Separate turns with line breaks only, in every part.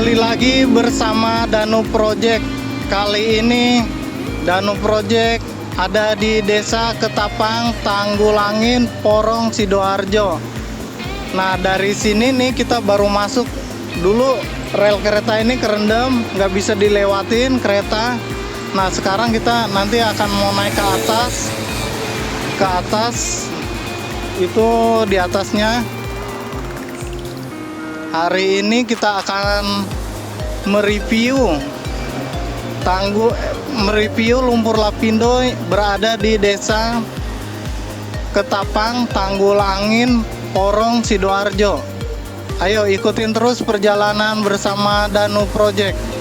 Kembali lagi bersama Danu Project. Kali ini Danu Project ada di Desa Ketapang, Tanggulangin, Porong, Sidoarjo. Nah, dari sini nih kita baru masuk. Dulu rel kereta ini kerendam, nggak bisa dilewatin kereta. Nah, sekarang kita nanti akan mau naik ke atas. Ke atas itu di atasnya. Hari ini kita akan mereview lumpur lapindo berada di Desa Ketapang, Tanggulangin, Porong, Sidoarjo. Ayo ikutin terus perjalanan bersama Danu Project.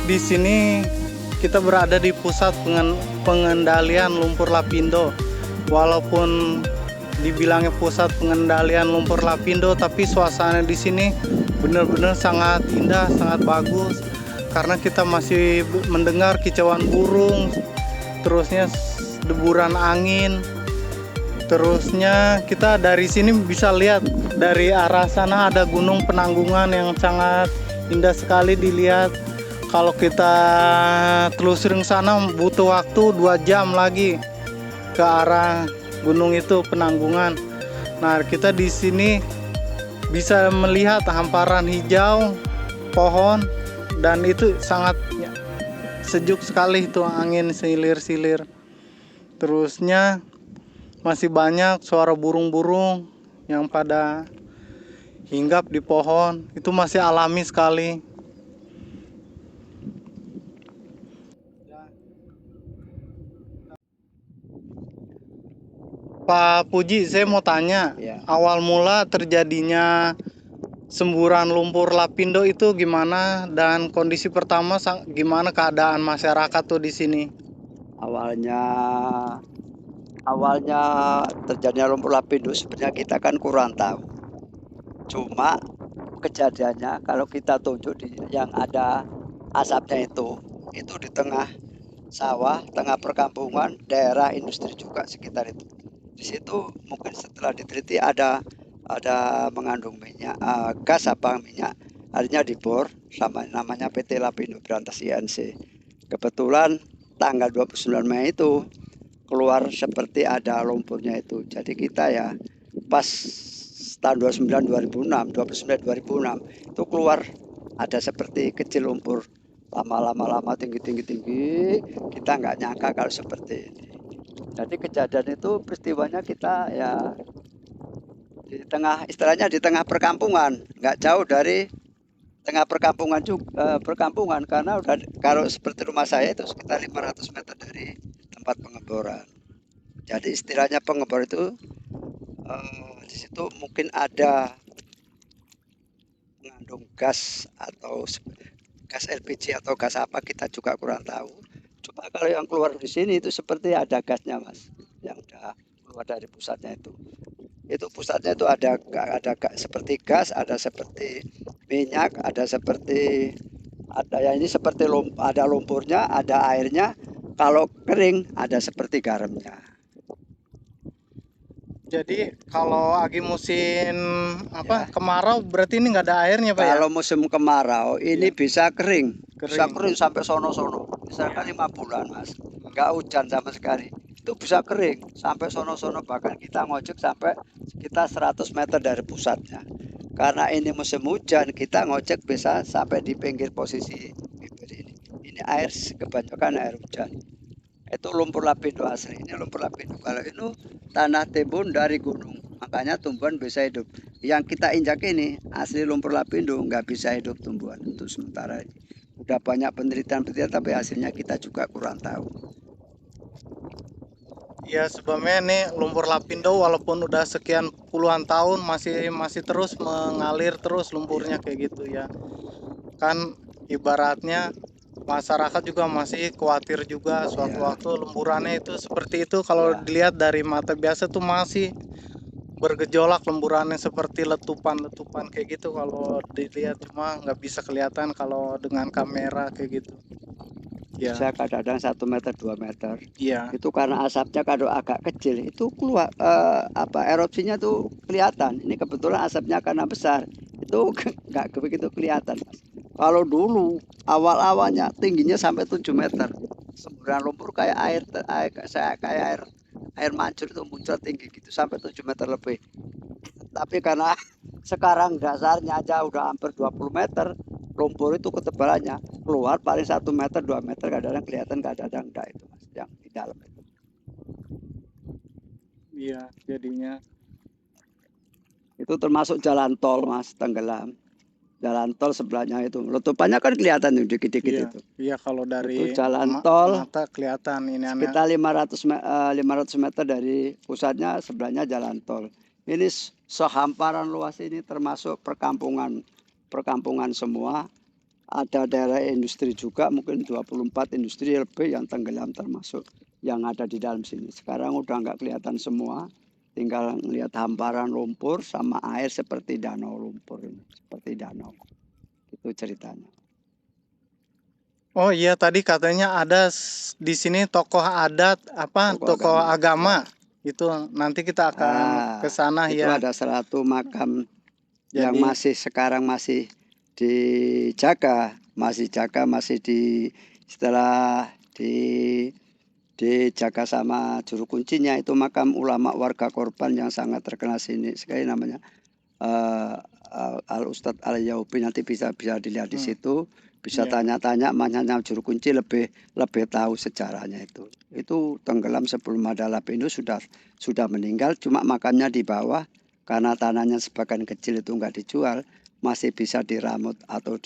Di sini kita berada di pusat pengendalian lumpur lapindo. Walaupun dibilangnya pusat pengendalian lumpur lapindo, tapi suasana di sini benar-benar sangat indah, sangat bagus. Karena kita masih mendengar kicauan burung, terusnya deburan angin. Terusnya kita dari sini bisa lihat dari arah sana ada Gunung Penanggungan yang sangat indah sekali dilihat. Kalau kita telusurin sana butuh waktu 2 jam lagi ke arah gunung itu Penanggungan. Nah, kita di sini bisa melihat hamparan hijau, pohon, dan itu sangat sejuk sekali itu angin silir-silir. Terusnya masih banyak suara burung-burung yang pada hinggap di pohon. Itu masih alami sekali. Pak Puji, saya mau tanya,
Ya.
awal mula terjadinya semburan lumpur lapindo itu gimana, dan kondisi pertama gimana keadaan masyarakat tuh di sini?
Awalnya terjadinya lumpur lapindo sebenarnya kita kan kurang tahu. Cuma kejadiannya kalau kita tunjuk di yang ada asapnya itu di tengah sawah, tengah perkampungan, daerah industri juga sekitar itu. Di situ mungkin setelah diteliti ada mengandung minyak, gas apa minyak, akhirnya dibor sama namanya PT Lapindo Berantas INC. Kebetulan tanggal 29 Mei itu keluar seperti ada lumpurnya itu. Jadi kita ya pas tahun 29 2006 itu keluar ada seperti kecil lumpur lama tinggi kita nggak nyangka kalau seperti ini. Jadi kejadian itu peristiwanya kita ya di tengah, istilahnya di tengah perkampungan, nggak jauh dari tengah perkampungan juga, perkampungan karena udah kalau seperti rumah saya itu sekitar 500 meter dari tempat pengeboran. Jadi istilahnya pengebor itu di situ mungkin ada mengandung gas atau gas LPG atau gas apa kita juga kurang tahu. Cuma kalau yang keluar di sini itu seperti ada gasnya, Mas, yang udah keluar dari pusatnya itu. Itu pusatnya itu ada seperti gas, ada seperti minyak, ada yang ini seperti ada lumpurnya, ada airnya. Kalau kering ada seperti garamnya.
Jadi kalau lagi musim
Ya.
kemarau berarti ini nggak ada airnya, Pak, ya?
Kalau musim kemarau ini
Ya.
bisa kering. Bisa
Kering.
kering sampai sono-sono. Misalkan 5 bulan, Mas. Enggak hujan sama sekali. Itu bisa kering sampai sono-sono, bahkan kita ngojek sampai sekitar 100 meter dari pusatnya. Karena ini musim hujan, kita ngojek bisa sampai di pinggir posisi bibir ini. Ini air kebanyakan air hujan. Itu lumpur lapindo asli. Ini lumpur lapindo. Kalau itu tanah timbun dari gunung, makanya tumbuhan bisa hidup. Yang kita injak ini asli lumpur lapindo, nggak bisa hidup tumbuhan untuk sementara ini. Udah banyak penelitian-penelitian, tapi hasilnya kita juga kurang tahu.
Ya sebelumnya nih lumpur lapindo walaupun udah sekian puluhan tahun masih terus mengalir terus lumpurnya kayak gitu ya. Kan ibaratnya masyarakat juga masih khawatir juga suatu
Ya.
waktu lemburannya itu seperti itu. Kalau
Ya.
dilihat dari mata biasa tuh masih bergejolak lemburannya seperti letupan-letupan kayak gitu kalau dilihat, cuma nggak bisa kelihatan kalau dengan kamera kayak gitu. Ya,
Bisa kadang-kadang 1 meter 2 meter.
iya,
Itu karena asapnya kalau agak kecil itu keluar erupsinya tuh kelihatan. Ini kebetulan asapnya karena besar itu nggak begitu kelihatan, Mas. Kalau dulu awal-awalnya tingginya sampai 7 meter, semburan lumpur kayak air mancur itu muncul tinggi gitu sampai 7 meter lebih. Tapi karena sekarang dasarnya aja udah hampir 20 meter, lumpur itu ketebalannya keluar paling 1 meter 2 meter, kadang-kadang kelihatan, kadang-kadang enggak itu, Mas, yang di dalam itu.
iya jadinya.
Itu termasuk jalan tol, Mas, tenggelam. Jalan tol sebelahnya itu letupannya kan kelihatan tuh dikit-dikit
Iya,
itu.
iya kalau dari
Itu jalan tol
mata kelihatan ini aneh.
sekitar 500 meter dari pusatnya, sebelahnya jalan tol. Ini sehamparan luas ini termasuk perkampungan semua. Ada daerah industri juga, mungkin 24 industri lebih yang tenggelam termasuk yang ada di dalam sini. Sekarang udah nggak kelihatan semua, tinggal lihat hamparan lumpur sama air seperti danau lumpur ini, seperti danau. Itu ceritanya.
Oh iya tadi katanya ada di sini tokoh adat tokoh agama. Itu nanti kita akan ke sana
itu
ya.
ada 1 makam yang
Jadi
masih sekarang masih dijaga, masih setelah dijaga sama juru kuncinya, itu makam ulama warga korban yang sangat terkenal sini sekali, namanya Al Ustadz Al Yaubi. Nanti bisa dilihat di situ, bisa
Iya.
tanya-tanya, makanya juru kunci lebih tahu sejarahnya. Itu tenggelam sebelum ada lapindo, sudah meninggal, cuma makamnya di bawah karena tanahnya sebagian kecil itu nggak dijual, masih bisa diramut atau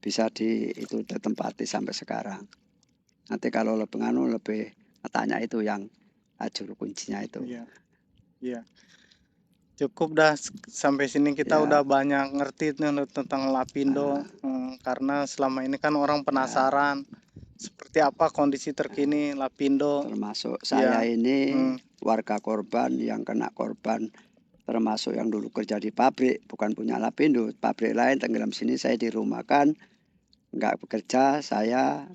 bisa ditempati sampai sekarang. Nanti kalau lebih tanya itu yang juru kuncinya itu.
Iya. Iya. Cukup dah sampai sini kita
Ya.
udah banyak ngerti tentang lapindo. Karena selama ini kan orang penasaran seperti apa kondisi terkini lapindo.
Termasuk saya
Ya.
ini warga korban yang kena korban, termasuk yang dulu kerja di pabrik, bukan punya lapindo, pabrik lain tenggelam sini, saya dirumahkan, nggak bekerja, saya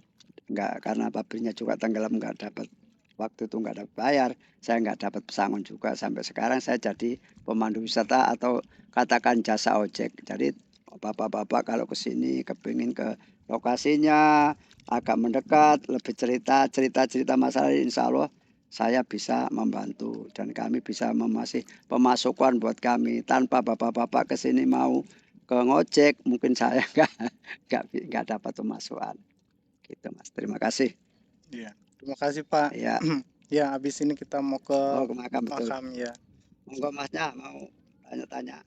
nggak, karena pabriknya juga tenggelam, nggak dapat, waktu itu nggak dapat bayar, saya nggak dapat pesangon juga. Sampai sekarang saya jadi pemandu wisata atau katakan jasa ojek. Jadi bapak-bapak kalau ke sini kepingin ke lokasinya agak mendekat, lebih cerita masalah, insya Allah saya bisa membantu dan kami bisa memasih pemasukan buat kami. Tanpa bapak-bapak ke sini mau ke ngojek, mungkin saya nggak dapat pemasukan. Gitu, Mas. Terima kasih.
Iya. Terima kasih Pak.
Ya.
Ya, habis ini kita mau ke
makam, betul.
makam ya.
Monggo Masnya mau tanya-tanya.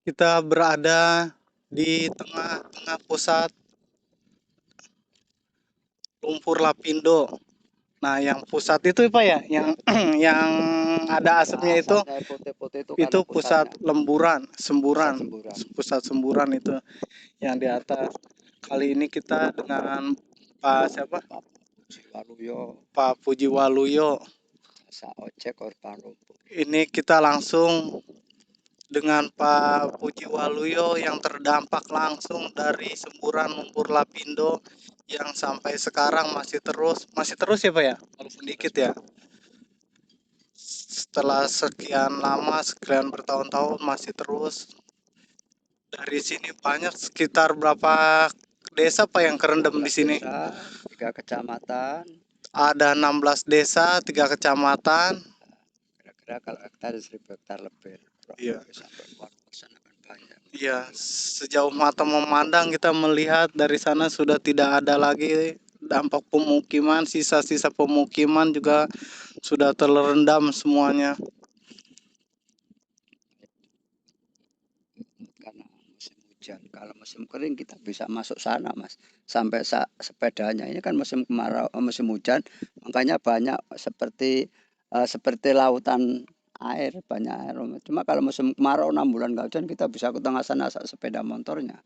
Kita berada di tengah-tengah pusat lumpur lapindo. Nah, yang pusat itu Pak ya, yang yang ada asapnya itu
Asapnya putih-putih itu karena
pusat
pusatnya
lemburan,
pusat
semburan,
semburan.
pusat semburan itu yang di atas. Kali ini kita dengan Pak siapa?
Pak Puji Waluyo,
Pak Puji Waluyo.
jasa ojek korban lumpur.
Ini kita langsung dengan Pak Puji Waluyo yang terdampak langsung dari semburan lumpur lapindo yang sampai sekarang masih terus ya Pak ya, walaupun dikit ya. Setelah sekian lama, sekian bertahun-tahun masih terus. Dari sini banyak, sekitar berapa desa Pak yang kerendam di sini?
Desa, 3 kecamatan,
Ada 16 desa, 3 kecamatan.
kira-kira kalau hektar 1000 hektar lebih.
Iya.
Sampai 40% akan banyak.
Iya, sejauh mata memandang kita melihat dari sana sudah tidak ada lagi dampak pemukiman, sisa-sisa pemukiman juga sudah terendam semuanya.
Karena musim hujan, kalau musim kering kita bisa masuk sana Mas, sampai sepedanya. Ini kan musim kemarau, musim hujan, makanya banyak seperti lautan air, banyak air. Cuma kalau musim kemarau 6 bulan nggak hujan, kita bisa ke tengah sana sepeda motornya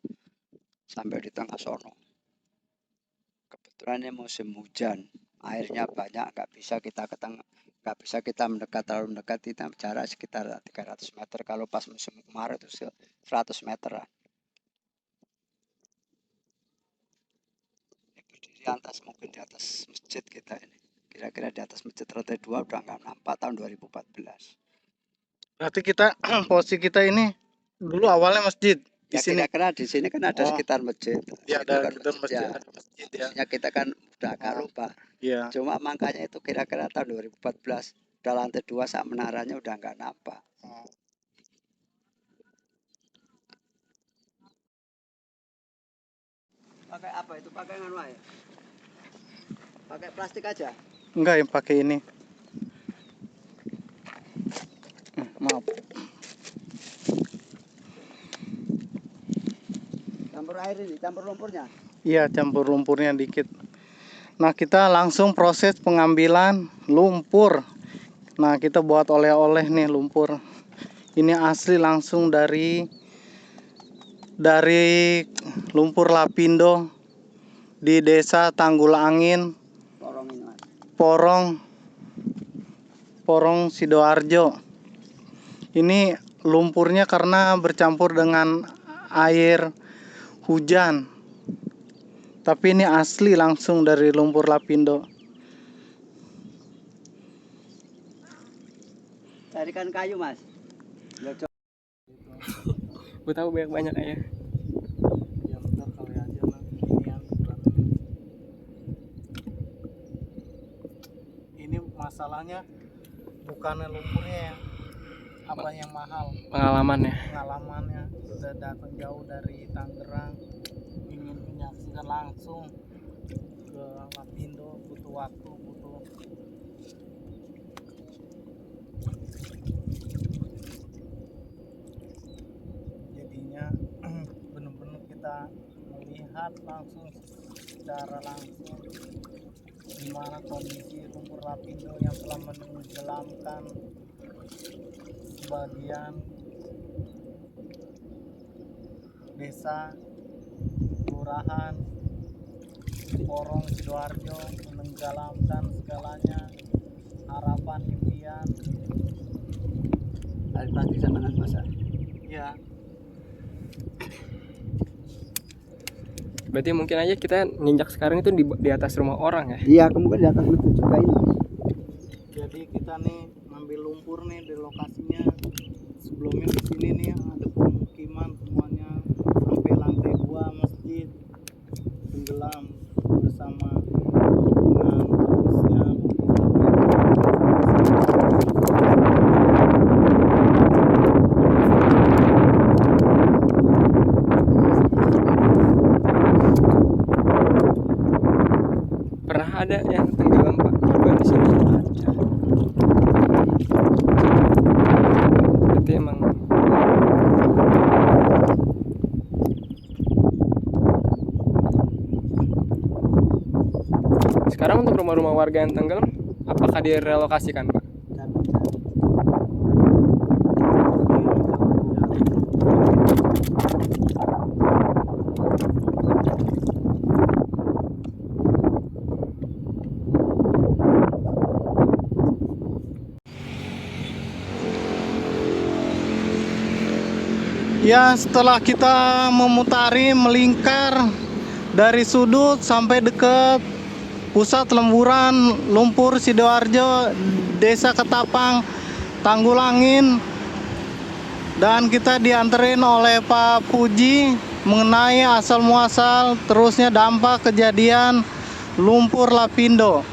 sampai di tengah sono. Kebetulan ini musim hujan, airnya banyak, nggak bisa kita mendekat, terlalu mendekat. Kita jarak sekitar 300 meter. Kalau pas musim kemarau itu 100 meter. Ini berdiri mungkin di atas masjid kita ini. Kira-kira di atas masjid lantai 2 udah nggak nampak tahun 2014.
Berarti kita posisi kita ini dulu awalnya masjid di
Ya
sini.
kira-kira di sini kan ada
Oh.
sekitar masjid.
Ya,
Itu
ada
kan
kita
masjid, ya.
ada masjid ya.
Posisinya kita kan udah agak
Oh.
lupa.
Iya.
Cuma makanya itu kira-kira tahun 2014 udah lantai 2 saat menaranya udah nggak nampak.
Oh.
Pakai apa itu? Pakai nganu aja? Pakai plastik aja?
Enggak, yang pakai ini. Maaf.
Campur air ini, campur lumpurnya?
Iya, campur lumpurnya dikit. Nah, kita langsung proses pengambilan lumpur. Nah, kita buat oleh-oleh nih lumpur. Ini asli langsung dari lumpur lapindo di desa Tanggul Angin,
Porong ini Mas.
Porong Sidoarjo. Ini lumpurnya karena bercampur dengan air hujan. Tapi ini asli langsung dari lumpur lapindo.
Carikan kayu Mas.
Gue tahu banyak ya.
Ya bentar kali aja lah. Ini masalahnya bukannya lumpurnya ya, apa yang mahal,
Pengalamannya.
pengalamannya. Udah datang jauh dari Tangerang, ingin menyaksikan langsung ke Lapindo, butuh waktu, jadinya benar-benar kita melihat langsung secara langsung gimana kondisi lumpur lapindo yang telah menenggelamkan sebagian desa, kelurahan, Porong Sidoarjo, menenggelamkan segalanya, harapan, impian.
Air plastik sama nasi masak.
Ya,
Berarti mungkin aja kita nginjak sekarang itu di atas rumah orang ya.
Iya, kemungkinan di atas masjid juga ini.
jadi kita nih ngambil lumpur nih di lokasinya. Sebelumnya di sini nih ada pemukiman semuanya, sampai lantai 2 masjid tenggelam bersama dengan habisnya
Pernah ada yang tenggelam Pak korban di sini. Berarti emang Sekarang untuk rumah-rumah warga yang tenggelam, apakah direlokasikan, Pak?
Ya, setelah kita memutari, melingkar dari sudut sampai dekat pusat lemburan lumpur Sidoarjo, Desa Ketapang, Tanggulangin, dan kita dianterin oleh Pak Puji mengenai asal muasal terusnya dampak kejadian lumpur lapindo.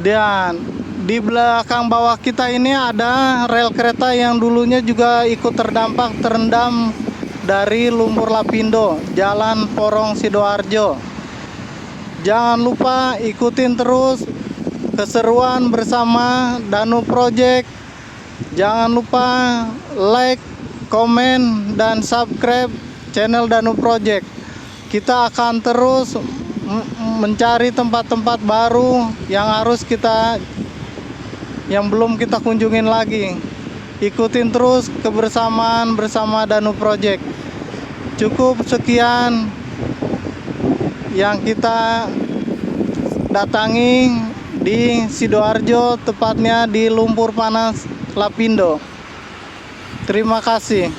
Dan di belakang bawah kita ini ada rel kereta yang dulunya juga ikut terdampak terendam dari lumpur lapindo, Jalan Porong Sidoarjo. Jangan lupa ikutin terus keseruan bersama Danu Project. Jangan lupa like, komen, dan subscribe channel Danu Project. Kita akan terus mencari tempat-tempat baru yang belum kita kunjungin lagi. Ikutin terus kebersamaan bersama Danu Project. Cukup sekian yang kita datangi di Sidoarjo, tepatnya di lumpur panas Lapindo. Terima kasih.